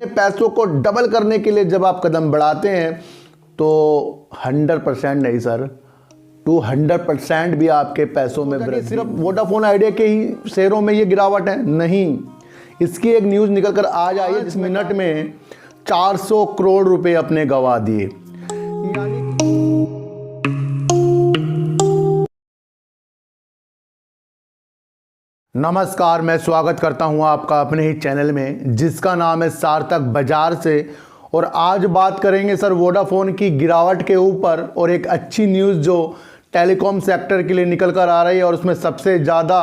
पैसों को डबल करने के लिए जब आप कदम बढ़ाते हैं तो 100% नहीं सर, 200% भी आपके पैसों में वृद्धि। सिर्फ वोडाफोन आइडिया के ही शेयरों में ये गिरावट है? नहीं, इसकी एक न्यूज़ निकल कर आज आई है जिस मिनट में 400 करोड़ रुपए अपने गंवा दिए। नमस्कार, मैं स्वागत करता हूं आपका अपने ही चैनल में जिसका नाम है सार्थक बाजार से। और आज बात करेंगे सर वोडाफोन की गिरावट के ऊपर, और एक अच्छी न्यूज़ जो टेलीकॉम सेक्टर के लिए निकल कर आ रही है और उसमें सबसे ज़्यादा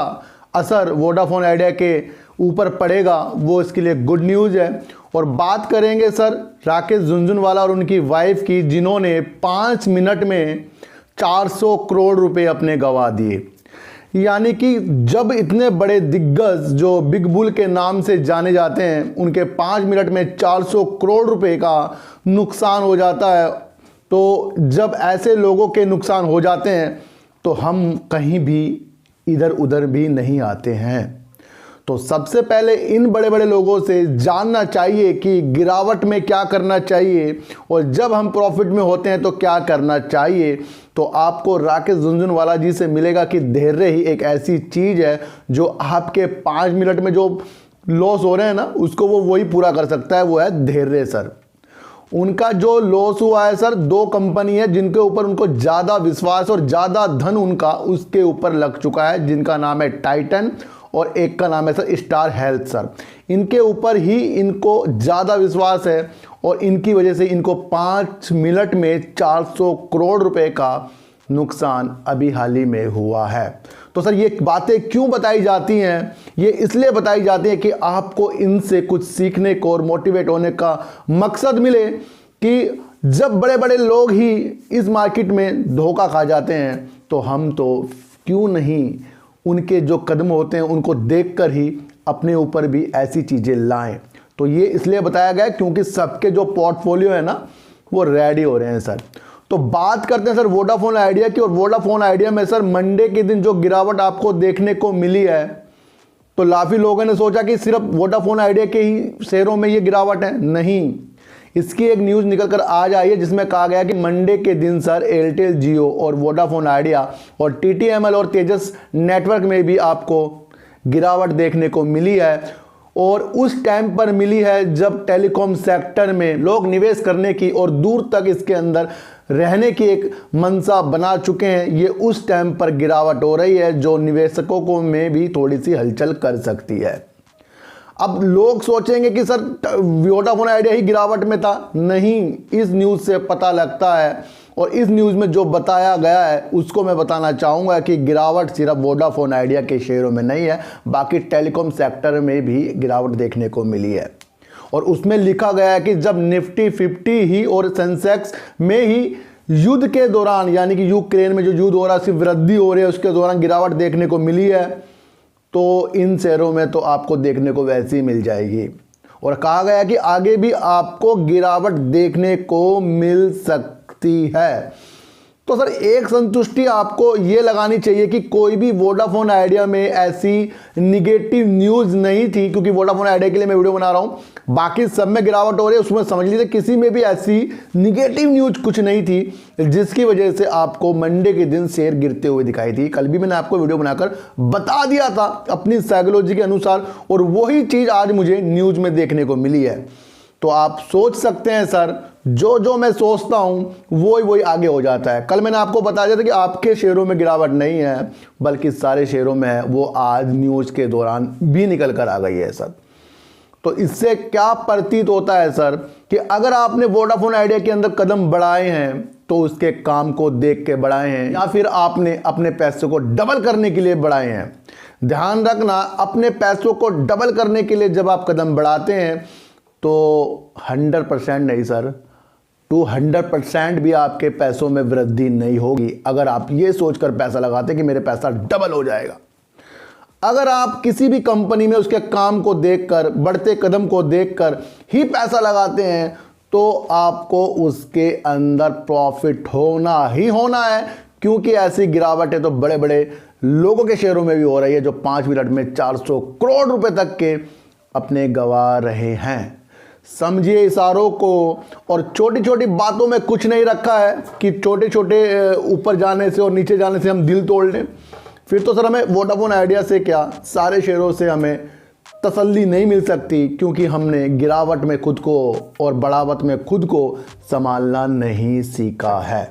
असर वोडाफोन आइडिया के ऊपर पड़ेगा, वो इसके लिए गुड न्यूज़ है। और बात करेंगे सर राकेश झुनझुनवाला और उनकी वाइफ की, जिन्होंने 5 मिनट में 400 करोड़ रुपए अपने गंवा दिए। यानी कि जब इतने बड़े दिग्गज जो बिग बुल के नाम से जाने जाते हैं, उनके 5 मिनट में 400 करोड़ रुपए का नुकसान हो जाता है, तो जब ऐसे लोगों के नुकसान हो जाते हैं तो हम कहीं भी इधर उधर भी नहीं आते हैं। तो सबसे पहले इन बड़े बड़े लोगों से जानना चाहिए कि गिरावट में क्या करना चाहिए, और जब हम प्रॉफिट में होते हैं तो क्या करना चाहिए। तो आपको राकेश झुनझुनवाला जी से मिलेगा कि धैर्य ही एक ऐसी चीज़ है जो आपके 5 मिनट में जो लॉस हो रहे हैं ना, उसको वो वही पूरा कर सकता है, वो है धैर्य सर। उनका जो लॉस हुआ है सर, 2 कंपनी है जिनके ऊपर उनको ज़्यादा विश्वास और ज़्यादा धन उनका उसके ऊपर लग चुका है, जिनका नाम है टाइटन और एक का नाम है सर स्टार हेल्थ सर। इनके ऊपर ही इनको ज़्यादा विश्वास है और इनकी वजह से इनको 5 मिनट में 400 करोड़ रुपए का नुकसान अभी हाल ही में हुआ है। तो सर ये बातें क्यों बताई जाती हैं? ये इसलिए बताई जाती हैं कि आपको इनसे कुछ सीखने को और मोटिवेट होने का मकसद मिले कि जब बड़े बड़े लोग ही इस मार्केट में धोखा खा जाते हैं तो हम तो क्यों नहीं उनके जो कदम होते हैं उनको देखकर ही अपने ऊपर भी ऐसी चीज़ें लाएं। तो ये इसलिए बताया गया क्योंकि सबके जो पोर्टफोलियो है ना, वो रेडी हो रहे हैं सर। तो बात करते हैं सर वोडाफोन आइडिया की। और वोडाफोन आइडिया में सर मंडे के दिन जो गिरावट आपको देखने को मिली है, तो काफ़ी लोगों ने सोचा कि सिर्फ वोडाफोन आइडिया के ही शेयरों में ये गिरावट है। नहीं, इसकी एक न्यूज़ निकल कर आज आई है जिसमें कहा गया कि मंडे के दिन सर एयरटेल, जियो और वोडाफोन आइडिया और टीटीएमएल और तेजस नेटवर्क में भी आपको गिरावट देखने को मिली है। और उस टाइम पर मिली है जब टेलीकॉम सेक्टर में लोग निवेश करने की और दूर तक इसके अंदर रहने की एक मंशा बना चुके हैं। ये उस टाइम पर गिरावट हो रही है जो निवेशकों को में भी थोड़ी सी हलचल कर सकती है। अब लोग सोचेंगे कि सर वोडाफोन आइडिया ही गिरावट में था। नहीं, इस न्यूज़ से पता लगता है और इस न्यूज़ में जो बताया गया है उसको मैं बताना चाहूँगा कि गिरावट सिर्फ वोडाफोन आइडिया के शेयरों में नहीं है, बाकी टेलीकॉम सेक्टर में भी गिरावट देखने को मिली है। और उसमें लिखा गया है कि जब निफ्टी 50 ही और सेंसेक्स में ही युद्ध के दौरान, यानी कि यूक्रेन में जो युद्ध हो रहा है, सिर्फ वृद्धि हो रही है, उसके दौरान गिरावट देखने को मिली है, तो इन शेयरों में तो आपको देखने को वैसे ही मिल जाएगी। और कहा गया कि आगे भी आपको गिरावट देखने को मिल सकती है। तो सर एक संतुष्टि आपको ये लगानी चाहिए कि कोई भी वोडाफोन आइडिया में ऐसी निगेटिव न्यूज़ नहीं थी, क्योंकि वोडाफोन आइडिया के लिए मैं वीडियो बना रहा हूँ। बाकी सब में गिरावट हो रही है, उसमें समझ लीजिए किसी में भी ऐसी निगेटिव न्यूज़ कुछ नहीं थी जिसकी वजह से आपको मंडे के दिन शेयर गिरते हुए दिखाई थी। कल भी मैंने आपको वीडियो बनाकर बता दिया था अपनी साइकोलॉजी के अनुसार, और वही चीज़ आज मुझे न्यूज़ में देखने को मिली है। तो आप सोच सकते हैं सर, जो जो मैं सोचता हूं वही आगे हो जाता है। कल मैंने आपको बताया था कि आपके शेयरों में गिरावट नहीं है, बल्कि सारे शेयरों में है, वो आज न्यूज़ के दौरान भी निकल कर आ गई है सर। तो इससे क्या प्रतीत होता है सर कि अगर आपने वोडाफोन आइडिया के अंदर कदम बढ़ाए हैं तो उसके काम को देख के बढ़ाए हैं, या फिर आपने अपने पैसे को डबल करने के लिए बढ़ाए हैं। ध्यान रखना, अपने पैसों को डबल करने के लिए जब आप कदम बढ़ाते हैं तो 100% नहीं सर, 200% भी आपके पैसों में वृद्धि नहीं होगी अगर आप ये सोचकर पैसा लगाते कि मेरे पैसा डबल हो जाएगा। अगर आप किसी भी कंपनी में उसके काम को देखकर, बढ़ते कदम को देखकर ही पैसा लगाते हैं तो आपको उसके अंदर प्रॉफिट होना ही होना है, क्योंकि ऐसी गिरावट है तो बड़े बड़े लोगों के शेयरों में भी हो रही है जो 5 मिनट में 400 करोड़ रुपए तक के अपने गंवा रहे हैं। समझिए इशारों को, और छोटी छोटी बातों में कुछ नहीं रखा है कि छोटे छोटे ऊपर जाने से और नीचे जाने से हम दिल तोड़ लें। फिर तो सर हमें वोडाफोन आइडिया से क्या सारे शेयरों से हमें तसल्ली नहीं मिल सकती, क्योंकि हमने गिरावट में खुद को और बढ़ावट में खुद को संभालना नहीं सीखा है।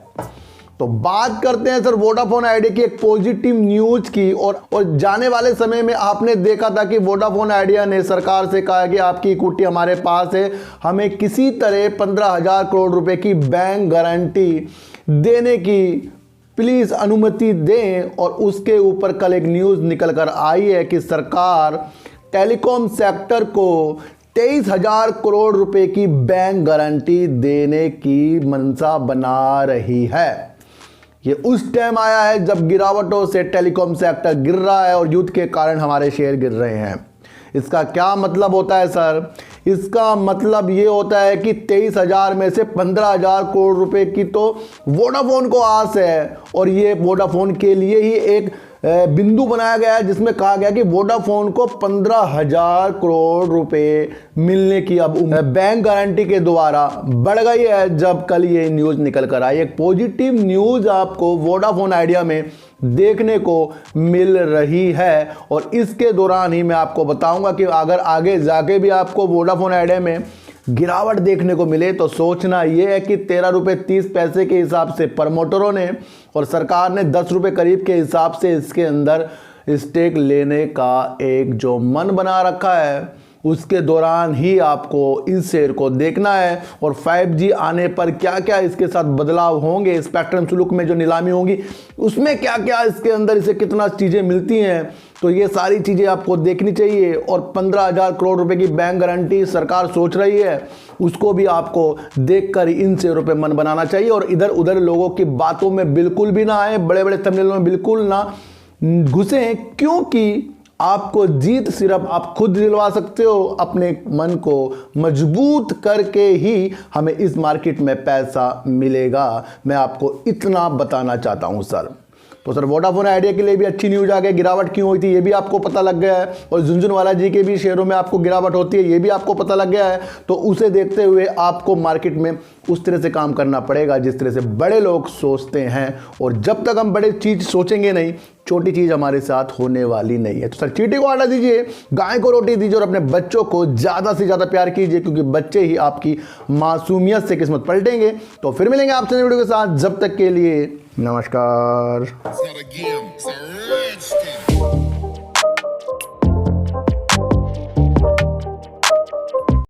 तो बात करते हैं सर वोडाफोन आइडिया की एक पॉजिटिव न्यूज की। और जाने वाले समय में आपने देखा था कि वोडाफोन आइडिया ने सरकार से कहा कि आपकी इक्विटी हमारे पास है, हमें किसी तरह 15,000 करोड़ रुपए की बैंक गारंटी देने की प्लीज अनुमति दें। और उसके ऊपर कल एक न्यूज निकल कर आई है कि सरकार टेलीकॉम सेक्टर को 23,000 करोड़ रुपए की बैंक गारंटी देने की मंशा बना रही है। ये उस टाइम आया है जब गिरावटों से टेलीकॉम सेक्टर गिर रहा है और युद्ध के कारण हमारे शेयर गिर रहे हैं। इसका क्या मतलब होता है सर? इसका मतलब ये होता है कि 23,000 में से 15,000 करोड़ रुपए की तो वोडाफोन को आस है, और ये वोडाफोन के लिए ही एक बिंदु बनाया गया है जिसमें कहा गया कि वोडाफोन को 15,000 करोड़ रुपए मिलने की अब बैंक गारंटी के द्वारा बढ़ गई है। जब कल ये न्यूज निकल कर आई, एक पॉजिटिव न्यूज आपको वोडाफोन आइडिया में देखने को मिल रही है। और इसके दौरान ही मैं आपको बताऊंगा कि अगर आगे जाके भी आपको वोडाफोन आइडिया में गिरावट देखने को मिले तो सोचना यह है कि 13 रुपये 30 पैसे के हिसाब से प्रमोटरों ने और सरकार ने 10 रुपये करीब के हिसाब से इसके अंदर स्टेक लेने का एक जो मन बना रखा है, उसके दौरान ही आपको इस शेयर को देखना है। और 5G आने पर क्या क्या इसके साथ बदलाव होंगे, स्पेक्ट्रम शुल्क में जो नीलामी होंगी उसमें क्या क्या इसके अंदर इसे कितना चीज़ें मिलती हैं, तो ये सारी चीज़ें आपको देखनी चाहिए। और 15,000 करोड़ रुपए की बैंक गारंटी सरकार सोच रही है, उसको भी आपको देखकर इन शेयरों पे मन बनाना चाहिए। और इधर उधर लोगों की बातों में बिल्कुल भी ना आए, बड़े बड़े थंबनेलों में बिल्कुल ना घुसे, क्योंकि आपको जीत सिर्फ आप खुद दिलवा सकते हो। अपने मन को मजबूत करके ही हमें इस मार्केट में पैसा मिलेगा, मैं आपको इतना बताना चाहता हूं सर। तो सर वोडाफोन आइडिया के लिए भी अच्छी न्यूज आ गई, गिरावट क्यों हुई थी ये भी आपको पता लग गया है, और झुनझुनवाला जी के भी शेयरों में आपको गिरावट होती है ये भी आपको पता लग गया है। तो उसे देखते हुए आपको मार्केट में उस तरह से काम करना पड़ेगा जिस तरह से बड़े लोग सोचते हैं। और जब तक हम बड़े चीज़ सोचेंगे नहीं, छोटी चीज़ हमारे साथ होने वाली नहीं है। तो सर चींटी को आटा दीजिए, गाय को रोटी दीजिए, और अपने बच्चों को ज़्यादा से ज़्यादा प्यार कीजिए, क्योंकि बच्चे ही आपकी मासूमियत से किस्मत पलटेंगे। तो फिर मिलेंगे आपसे वीडियो के साथ, जब तक के लिए नमस्कार।